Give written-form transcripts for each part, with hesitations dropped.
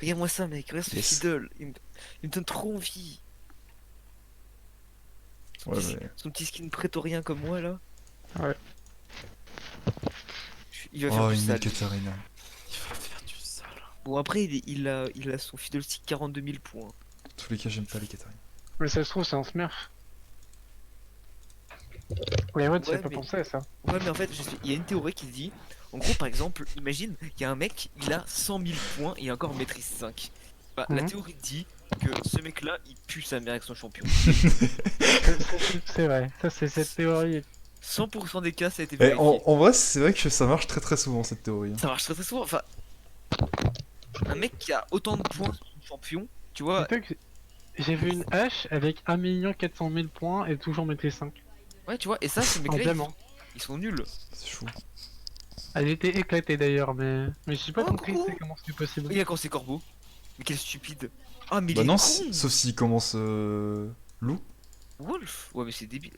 Regarde-moi ça, mec. Regarde ce Yes. fiddle. Il me donne trop envie. Ouais, mais... Son petit skin prétorien comme moi, là. Ouais. Il va faire Oh, du il met le sale. Katarina. Il va faire du sale. Bon, après, il a son fiddle stick 42 000 points. Dans tous les cas, j'aime pas les Katarina. Mais ça se trouve, c'est un smurf. Ouais, ouais, tu as Ouais, pas mais, pensé à ça. ouais, mais en fait, il y a une théorie qui dit, en gros, par exemple, imagine, il y a un mec, il a 100 000 points et encore maîtrise 5. Bah, la Mhm. théorie dit que ce mec-là, il pue sa mère avec son champion. C'est vrai, ça c'est cette théorie. 100% des cas, ça a été Eh, vérifié. en vrai, c'est vrai que ça marche très très souvent cette théorie, hein. Ça marche très très souvent. Enfin, un mec qui a autant de points sur son champion, tu vois, Dis-toi que j'ai vu une hache avec 1 400 000 points et toujours maîtrise 5. ouais, tu vois, et ça, ces En mecs-là, diamant. ils sont nuls. C'est chou. Elle était éclatée d'ailleurs, mais j'ai pas Oh, compris coucou. comment c'était possible. Il a quand c'est corbeau. Mais quel stupide. Ah, mais il Bah est non, con. sauf s'il commence loup. Wolf. Ouais, mais c'est débile.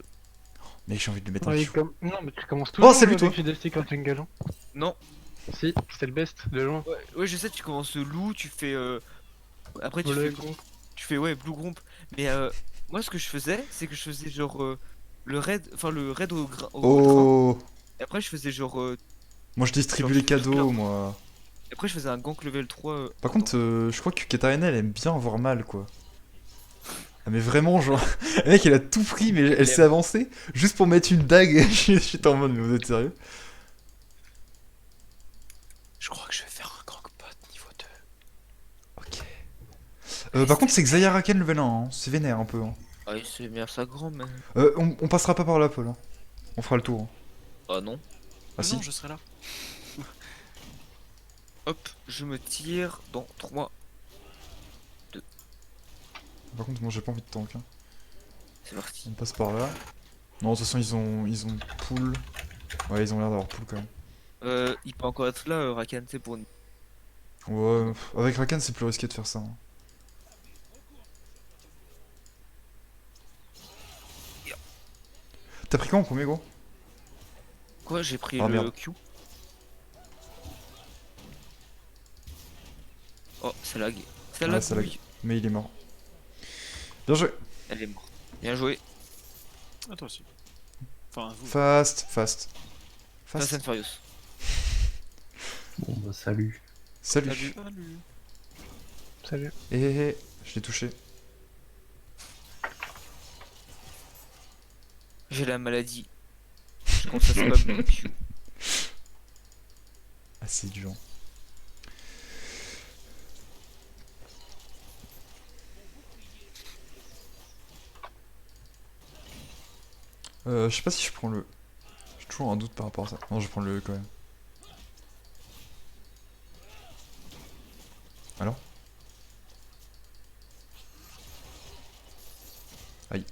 Mec, j'ai envie de lui mettre un Ouais, chou. Non, mais tu commences Oh, toujours salut toi! avec Fiddlestick en jungle. Hein. Non. Si, c'était le best, de loin. Ouais, ouais, je sais, tu commences loup, tu fais. Après, tu Voilà, fais. gros. Tu fais, ouais, Blue Gromp. Mais moi, ce que je faisais, c'est que je faisais genre. Le raid. Enfin, le raid au ultra. Oh! Et après, je faisais genre. Moi, je Genre, distribue je les fais super. cadeaux, moi. Et après, je faisais un gank level 3. Par Attends. contre, je crois que Katarina, elle aime bien avoir mal, quoi. Ah, mais vraiment, genre. Le mec, elle a tout pris, mais elle s'est avancée juste pour mettre une dague. J'étais en mode, mais vous êtes sérieux? Je crois que je vais faire un croque-pot niveau 2. Ok. Par contre, c'est Xayah level 1, hein. C'est vénère un peu, hein. Ah, il s'est mis à sa grand, mais. On passera pas par là, Paul, hein. On fera le tour, hein. Ah non. Ah si? Non, je serai là. Hop, je me tire dans 3. Par contre, moi, j'ai pas envie de tank, hein. C'est parti. On passe par là. Non, de toute façon, ils ont pool. Ouais, ils ont l'air d'avoir pool quand même. Il peut encore être là, Rakan, c'est pour nous. Ouais, avec Rakan, c'est plus risqué de faire ça, hein. T'as pris quoi en premier, gros? Quoi, j'ai pris Ah, le merde. Q. Oh, ça lag. Ça Ouais, lag, ça lag. oui. Mais il est mort. Bien joué. Elle est morte. Bien joué. Ah, toi aussi. Enfin, vous. Fast. Fast Fast. and Furious. Bon bah salut. Salut. Salut. Salut. Salut. Je l'ai touché. J'ai la maladie. Je pense que ça c'est pas mon Q. Ah, c'est dur. Je sais pas si je prends le... J'ai toujours un doute par rapport à ça. Non, je prends le E quand même. Alors? Aïe.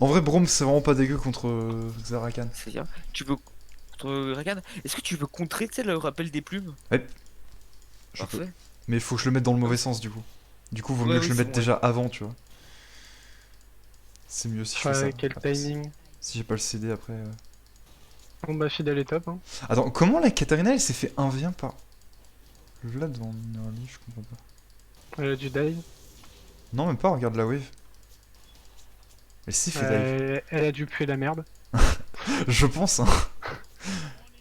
En vrai, Braum, c'est vraiment pas dégueu contre Zarakan. C'est-à-dire, tu veux contre Rakan, est-ce que tu veux contrer, tu sais, le rappel des plumes? Ouais. Je peux. Parfait. Mais faut que je le mette dans le mauvais sens du coup. Du coup, vaut Ouais, mieux que oui, je le c'est mette bon, déjà avant, tu vois. C'est mieux si je fais ça. Quel Après, timing. si j'ai pas le CD après. Bon bah Fidel est top. Hein. Attends, comment la Katarina elle s'est fait 1v1 par. Là devant Nerly, je comprends pas. Elle a du dive. Non, même pas, regarde la wave. Elle s'est fait dive. Elle a dû puer la merde. Je pense, hein.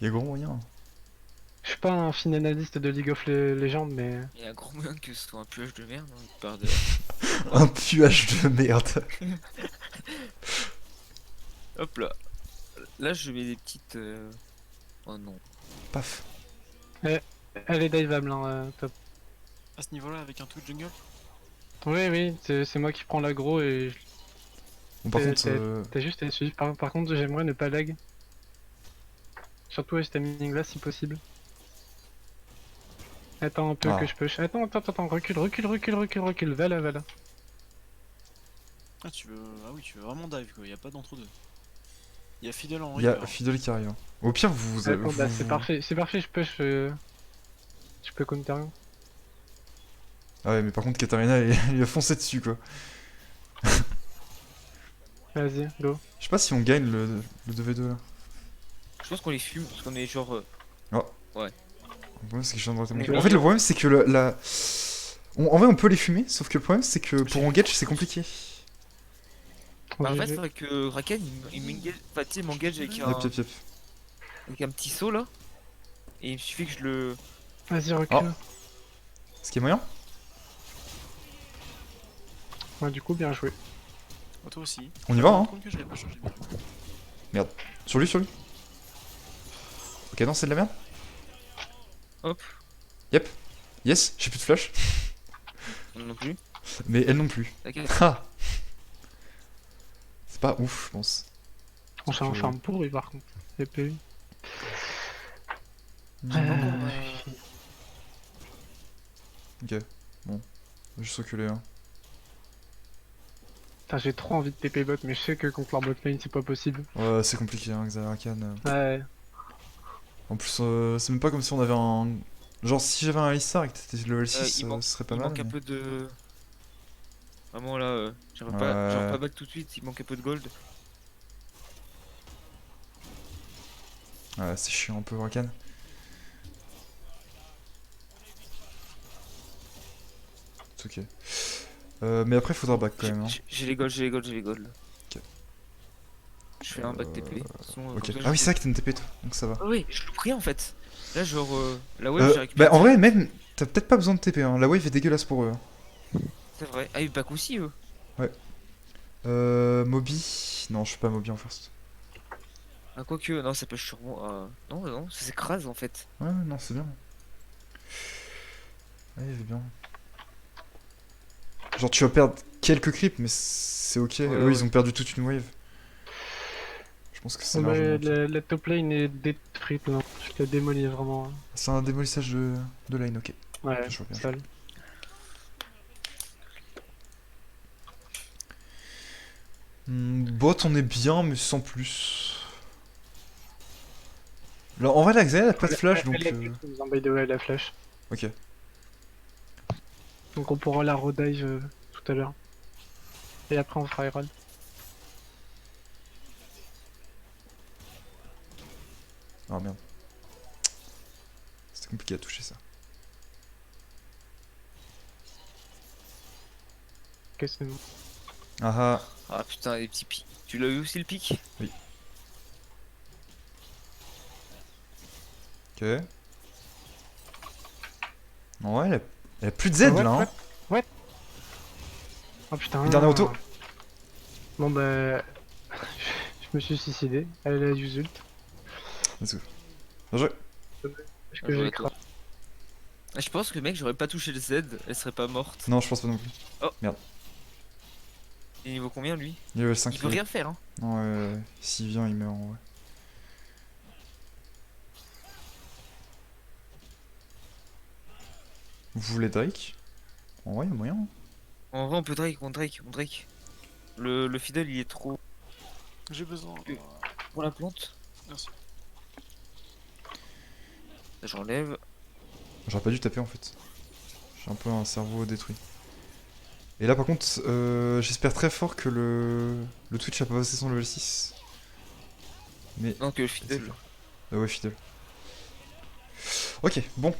Y'a gros moyen. Je suis pas un fin analyste de League of Legends, mais Il y a un gros moyen que ce soit un puage de merde, hein, par de... Un puage de merde. Hop là. Là, je mets des petites... Oh non. Paf. elle est diveable, hein, top. À ce niveau-là, avec un Twitch jungle. Oui, oui, c'est moi qui prends l'aggro et Bon, par contre. t'as juste à suivre. Par contre, j'aimerais ne pas lag. Surtout à ce timing là si possible. Attends un peu Ah. que je push. Attends, recule. Va là. Ah, tu veux. Ah oui, tu veux vraiment dive quoi, y a pas d'entre-deux. Y a Fiddle en Y'a Reaper. Fiddle qui arrive. Au pire, vous. Attends, bah c'est parfait, je push. Je peux counter. Ah ouais, mais par contre, Katarina, il a foncé dessus quoi. Vas-y, go. Je sais pas si on gagne le 2v2 là. Je pense qu'on les fume, parce qu'on est genre... Oh. Ouais. Le problème, c'est que je viens de rater mon Mais truc. oui. En fait, le problème, c'est que en vrai, on peut les fumer, sauf que le problème, c'est que pour engage, c'est compliqué. Bah, en fait, GG. faudrait que Rakan il m'engage, enfin, tu sais, il m'engage Yep, yep, yep. avec un petit saut là. Et il suffit que je le. Vas-y, recule. Ce qui est moyen. Ouais, du coup, bien joué. Oh, toi aussi. On y va, hein. Compte que je l'ai pas changé. Sur lui, sur lui. Ok, non, c'est de la merde. Hop. Yep. Yes, j'ai plus de flash. Non plus. Mais elle non plus. T'inquiète. Ha. C'est pas ouf, je pense. On s'en que- farm pourri par contre. Les PV. J'ai pas encore ma- Ok, bon. Je vais juste reculer, hein. Putain, j'ai trop envie de TP bot, mais je sais que contre leur bot lane, c'est pas possible. Ouais, c'est compliqué, hein, Xayrakan. Ouais. En plus, c'est même pas comme si on avait un. Genre, si j'avais un Alistar et que t'étais level 6, il manque- ce serait pas il mal. manque un mais- peu de. Vraiment là, j'aurais Ouais. pas back tout de suite, il manque un peu de gold. Ouais, c'est chiant un peu, Rakan. C'est ok. Mais après, faudra back quand même. Hein. J'ai les gold. Ok. Je fais un back TP. Sinon, Ok. comme ça, Ah oui, je- c'est vrai que t'as une TP toi, donc ça va. Ah oui, je loupe rien en fait. Là, genre, la wave, j'ai récupéré. Bah en vrai, même, t'as peut-être pas besoin de TP, hein. La wave est dégueulasse pour eux. Hein. C'est vrai. Ah, ils back aussi, eux. Moby. Non, je suis pas Moby en first. Ah, quoique, non, ça peut sûrement. Non, ça s'écrase en fait. Ouais, non, c'est bien. Ouais, c'est bien. Genre, tu vas perdre quelques creeps, mais c'est ok. Ouais, Eux, ouais. ils ont perdu toute une wave. Je pense que c'est Bon, bah, largement ok. la top lane est détruite, non. Je l'ai démoli vraiment. C'est un démolissage de lane, ok. Ouais, Je vois bien. sale. Bot, on est bien, mais sans plus. Là, en vrai, la Xayah, elle a pas de flash, donc. Ils ont by the way la flash. Ok. Donc on pourra la redive tout à l'heure. Et après on fera Herald. Ah merde. C'était compliqué à toucher ça. Ok, c'est bon. Ah Ah putain, les petits pics. Tu l'as eu aussi le pic? ah. Ok. Non, ouais, elle a plus de Z Ouais, là, hein. Oh putain. Le dernier auto. Bon bah. Je me suis suicidé. Elle a use ult. Let's go. Bien joué. Parce Ah, que j'ai ouais, écrasé. Ah, je pense que mec, j'aurais pas touché le Z, elle serait pas morte. Non, je pense pas non plus. Et niveau combien lui? Il est level 5. Il peut rien faire, hein. Non, s'il vient, il meurt en vrai. Vous voulez Drake? En vrai, il y a moyen. Hein. En vrai, on peut Drake, on Drake. Le fidèle, il est trop J'ai besoin. pour la plante. Merci. J'enlève. J'aurais pas dû taper en fait. J'ai un peu un cerveau détruit. Et là par contre, j'espère très fort que le Twitch a pas passé son level 6. Mais... Non, que le fidèle. Ah ouais, fidèle. Ok, bon.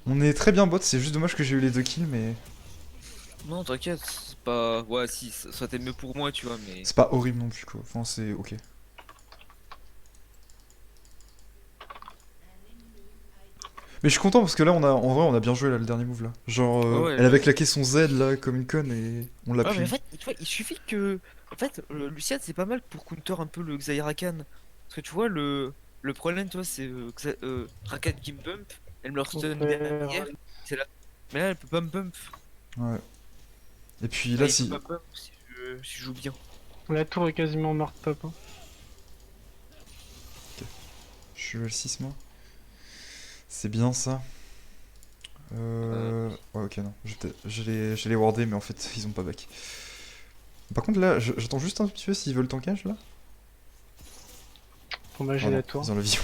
On est très bien bot, c'est juste dommage que j'ai eu les 2 kills, mais... Non, t'inquiète, c'est pas. Ouais, si, ça aurait été mieux pour moi, tu vois, mais. C'est pas horrible non plus quoi, enfin c'est ok. Mais je suis content parce que là en vrai on a bien joué là, le dernier move là. Genre Ouais, elle avait claqué son Z là comme une conne et on l'a Ah, mais en pu. fait, tu vois, il suffit que. En fait, Lucian, c'est pas mal pour counter un peu le Xayrakan. Parce que tu vois, le problème, tu vois, c'est Rakan qui me bump, elle me le stun derrière, c'est là. Mais là, elle peut pas me bump. Ouais. Et puis Enfin, là il si... peut pas bump si je joue bien. La tour est quasiment morte top. Hein. Je suis level 6 moi. C'est bien ça. Ouais ok non, je les wardé mais en fait ils ont pas back. Par contre là, j'attends juste un petit peu s'ils veulent tankage là. Pour moi j'ai Ah non, la tour. ils ont le vision.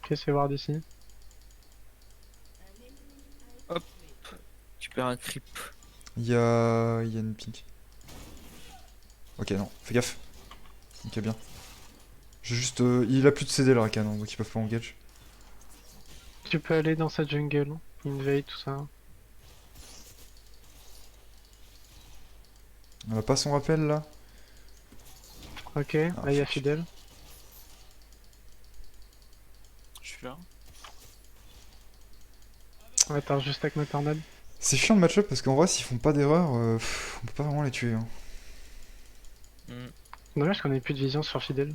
Ok, c'est ward ici. Tu perds un creep. Il y a une pink. Ok, non, fais gaffe. Ok, bien. J'ai juste... il a plus de CD, le Rakan, hein, donc ils peuvent pas engage. Tu peux aller dans sa jungle, invade, tout ça. On a pas son rappel, là. Ok, là il y a fuck. Fidel. Je suis là. Attends, juste avec ma tornade. C'est chiant le match-up, parce qu'en vrai, s'ils font pas d'erreur, on peut pas vraiment les tuer. Hein. Hmm. Dommage qu'on ait plus de vision sur Fidel.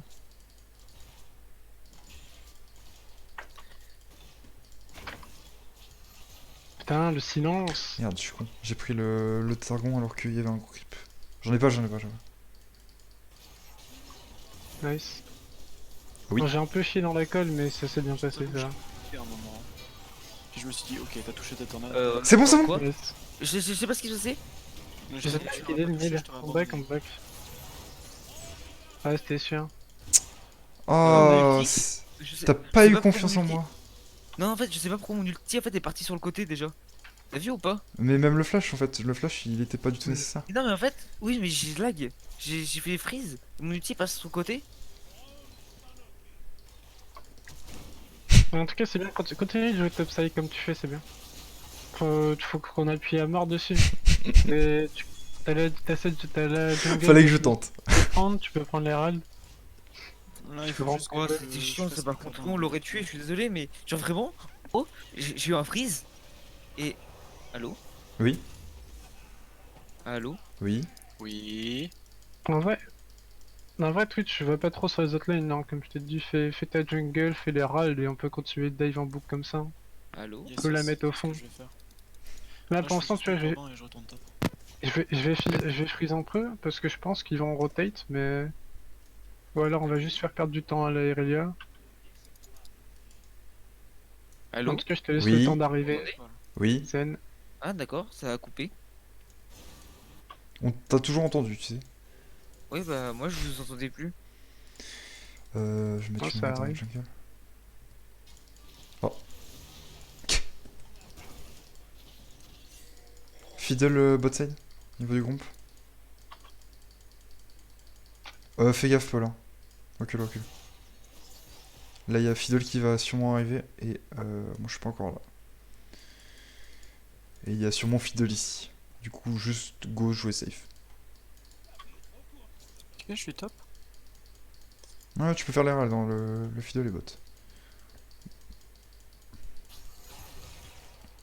Putain, le silence. Merde, je suis con. J'ai pris le Targon alors qu'il y avait un gros creep. J'en ai pas. Nice. Oui. Bon, j'ai un peu chié dans la colle, mais ça s'est bien passé, ça. À un moment. Puis je me suis dit, ok, t'as touché ta tornade. C'est bon, c'est bon. Quoi? Yes. Je sais pas ce qui se passait. Mais J'ai sais fait pas, tu Fidel, l'auras pas touché, mid. je t'aurais On back, on abandonné. back. Ah, c'était sûr. Oh, ulti. t'as Je pas sais eu pourquoi confiance mon en ulti- moi. Non, en fait, je sais pas pourquoi mon ulti en fait est parti sur le côté déjà. T'as vu ou pas? Mais même le flash, en fait, le flash, il était pas du tout nécessaire. Non, mais en fait, oui, mais j'ai lag. J'ai fait freeze. Mon ulti passe sur le côté. En tout cas, c'est bien. Continue de jouer topside comme tu fais, c'est bien. Faut qu'on appuie à mort dessus. Et t'as la jungle. Fallait que je tente. Tu peux prendre l'Herald. Là, il faut Bon, juste Oh, que c'était je chiant fasse ça par mes contre. copains. On l'aurait tué, je suis désolé, mais genre vraiment. Oh, j'ai eu un freeze. Et. Allô? Oui, Allô? oui. Oui. En vrai, Twitch, je vois pas trop sur les autres lanes, non. Comme je t'ai dit, fais ta jungle, fais l'Herald et on peut continuer de dive en boucle comme ça. Allô? Yes, On peut la yes, mettre au c'est ce fond. que je vais faire. Là, Là, pour l'instant, tu vois, et je retourne top. je vais freeze un peu parce que je pense qu'ils vont rotate, mais. Ou alors on va juste faire perdre du temps à la Irelia. Allô? En tout cas, je te laisse Oui. le temps d'arriver. Voilà. Oui. Zen. Ah, d'accord, ça a coupé. On t'a toujours entendu, tu sais. Oui, bah, moi je vous entendais plus. Je vais Oh, mettre une ça main dans la arrive. jungle. Oh. Fiddle bot side, niveau du groupe. Fais gaffe, Paul. Hein. Recule, recule. Là, il y a Fiddle qui va sûrement arriver. Et moi, je suis pas encore là. Et il y a sûrement Fiddle ici. Du coup, juste go jouer safe. Ok, je suis top. Ouais, tu peux faire l'erreur dans le Fiddle et bot.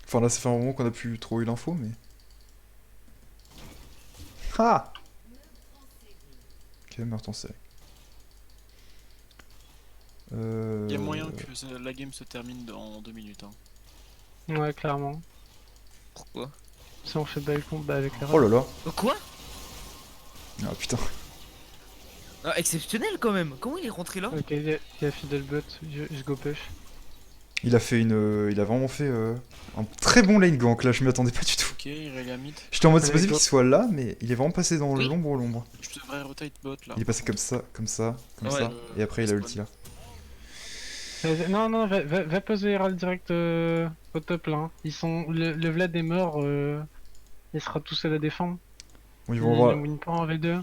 Enfin, là, ça fait un moment qu'on a plus trop eu l'info, mais. Ah! Ok, meurtre en série. Il y a moyen que la game se termine en 2 minutes. Hein. Ouais, clairement. Pourquoi? Si on fait belle combat avec les Oh là là! Quoi? Ah putain. Ah, exceptionnel quand même. Comment il est rentré là? Ok, il y a Fidel Bot, je go push. Il a fait une. Il a vraiment fait un très bon lane gank là, je m'y attendais pas du tout. Ok, Irelia mid. J'étais en mode c'est Allez, possible go. qu'il soit là, mais il est vraiment passé dans Oui. l'ombre. Je devrais rotate bot là. Il est passé comme ça, comme ça, comme Ouais. ça, et après il a ulti là. Non, va poser Herald direct au top là. Hein. Le Vlad est mort, il sera tout seul à défendre. Bon, ils Il vont voir. win pas en V2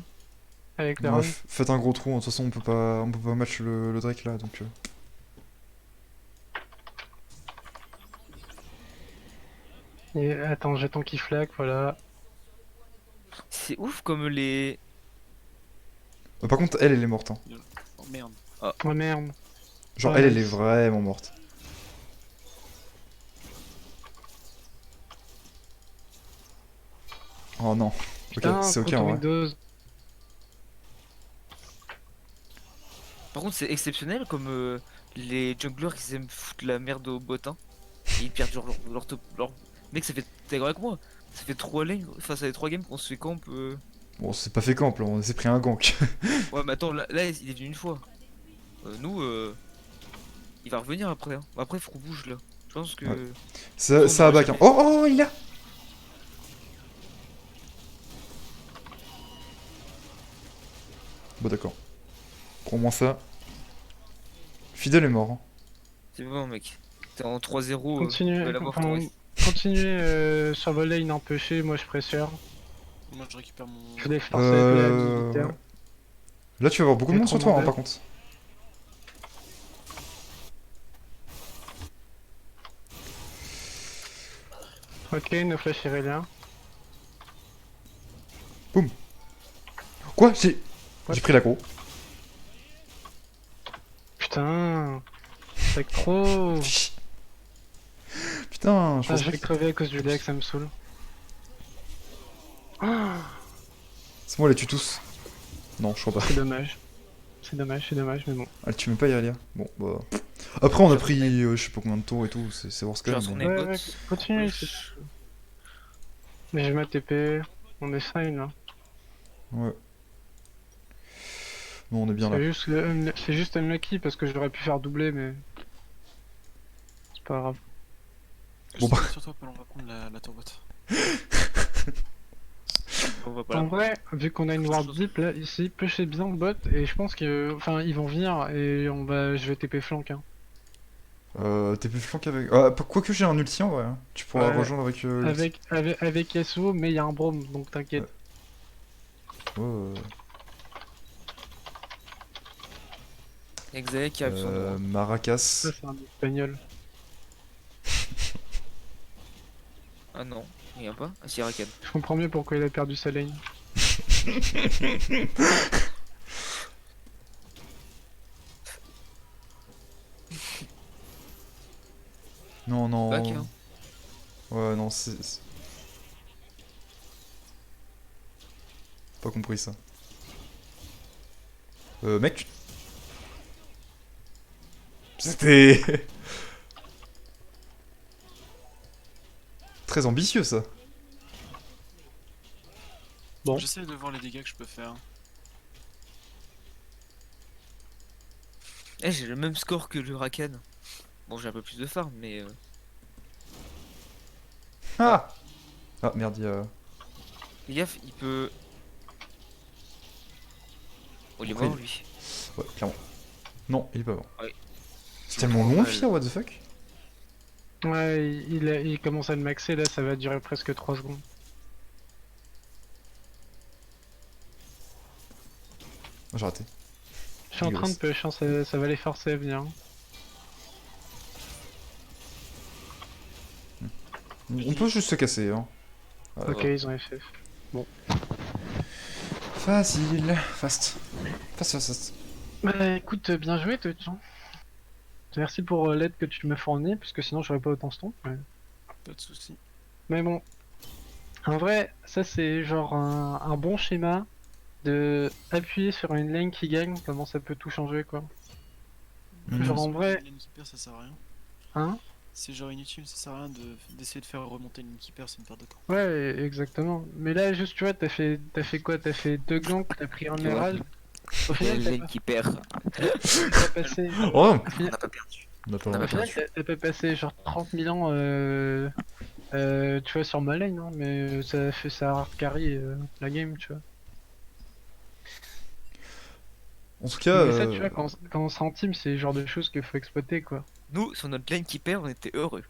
avec Ouais, l'Herald. faites un gros trou, hein. De toute façon on peut pas match le Drake là, donc. Et attends, j'attends qu'il flag, voilà. C'est ouf comme les. Par contre, elle est morte. Hein. Oh merde. Oh merde. Genre, Ouais, elle est nice. vraiment morte. Oh non. Putain, Ok, c'est ok trop en vrai. Windows. Par contre, c'est exceptionnel comme les junglers ils aiment foutre la merde au bot. Hein. Et ils perdent genre leur top. Mec, ça fait. T'es d'accord avec moi? Ça fait 3 lanes. Enfin, ça fait 3 games qu'on se fait camp. Bon, c'est pas fait camp là, on s'est pris un gank. Ouais, mais attends, là, il est venu une fois. Nous, il va revenir après. Hein. Après, faut qu'on bouge là. Je pense que. Ouais. on Ça a aura back. Hein. jamais- Oh, il est là! Bon, d'accord. Prends-moi ça. Fidel est mort. Hein. C'est bon, mec. T'es en 3-0. Continuez, tu vas l'avoir, enfin, Torres. continuez sur vos lanes empêchés, moi je pressure. Moi je récupère mon. Je vais forcer la militaire. ouais. Là, tu vas avoir beaucoup de Et monde sur toi, hein, commander. par contre. Ok, nos flèches Iréliens. Quoi? J'ai What? pris l'aggro. Putain, c'est trop. Putain, je Ah, pense je pas vais que... crever à cause du lag, ça me saoule. Ah, C'est bon, on les tue tous. Non, je crois pas. c'est dommage. C'est dommage, mais bon. Ah, tu mets pas Irelia. Bon, bah... Après, on a pris je sais pas combien de tours et tout, c'est worse Je vais quand même. retourner Ouais, bot. ouais, continue. Mais j'ai ma TP. On est fine là. Ouais. Non, on est bien là. C'est juste unlucky parce que j'aurais pu faire doubler, mais. C'est pas grave. Bon, Bon, sur toi, Paul, on va prendre la tourboîte. On va pas En là. vrai, vu qu'on a une ward deep là, ici, pushez bien le bot et je pense que. Enfin, ils vont venir et je vais TP flank. Hein. T'es plus flank avec... Ah, quoique j'ai un ulti en vrai. Hein. Tu pourras Ouais, rejoindre avec l'ulti. avec Yasuo, mais il y a un Braum, donc t'inquiète. Ouais. Xavier qui a besoin de moi. Maracas. Ça, c'est un espagnol. Ah non, il y a pas. Ah si, Rakan. Je comprends mieux pourquoi il a perdu sa lane. Non, non. Back, hein. Ouais, non, Pas compris ça. Mec. C'était... Très ambitieux ça. Bon. J'essaie de voir les dégâts que je peux faire. Eh, j'ai le même score que le Rakan. Bon, j'ai un peu plus de farm, mais. Ah. Ah merde, il y a... Fais gaffe, il peut. Oh, il est Après, mort lui. Ouais, clairement. Non, il est pas mort. Ouais. C'est tellement long, Fia, what the fuck? Ouais, il commence à le maxer là, ça va durer presque 3 secondes. Oh, j'ai raté. Je suis en train de push, hein, ça va les forcer à venir. On peut juste se casser, hein. Ok, ils ont FF. Facile. Fast. Fast. Bah écoute, bien joué Touch. Hein. Merci pour l'aide que tu me fournis, parce que sinon j'aurais pas autant stomp. Pas de soucis. Mais bon, en vrai, ça c'est genre un bon schéma de appuyer sur une lane qui gagne, comment ça peut tout changer quoi. Genre en vrai, Une keeper, ça sert à rien. hein? C'est genre inutile, ça sert à rien d'essayer de faire remonter une keeper, c'est une perte de temps. Ouais, exactement. Mais là, juste tu vois, t'as fait quoi? T'as fait 2 ganks, t'as pris un Tu vois. émerald. Au Il y a final, le Zen qui perd. t'as passé. Oh, On n'a pas perdu. on a pas Ah bah, Au final, t'as pas passé genre 30 000 ans, tu vois, sur ma lane, hein, mais ça a fait ça hard carry la game, tu vois. En tout cas, Mais ça, tu vois, quand on sera en team, c'est le genre de choses qu'il faut exploiter, quoi. Nous, sur notre lane qui perd, on était heureux.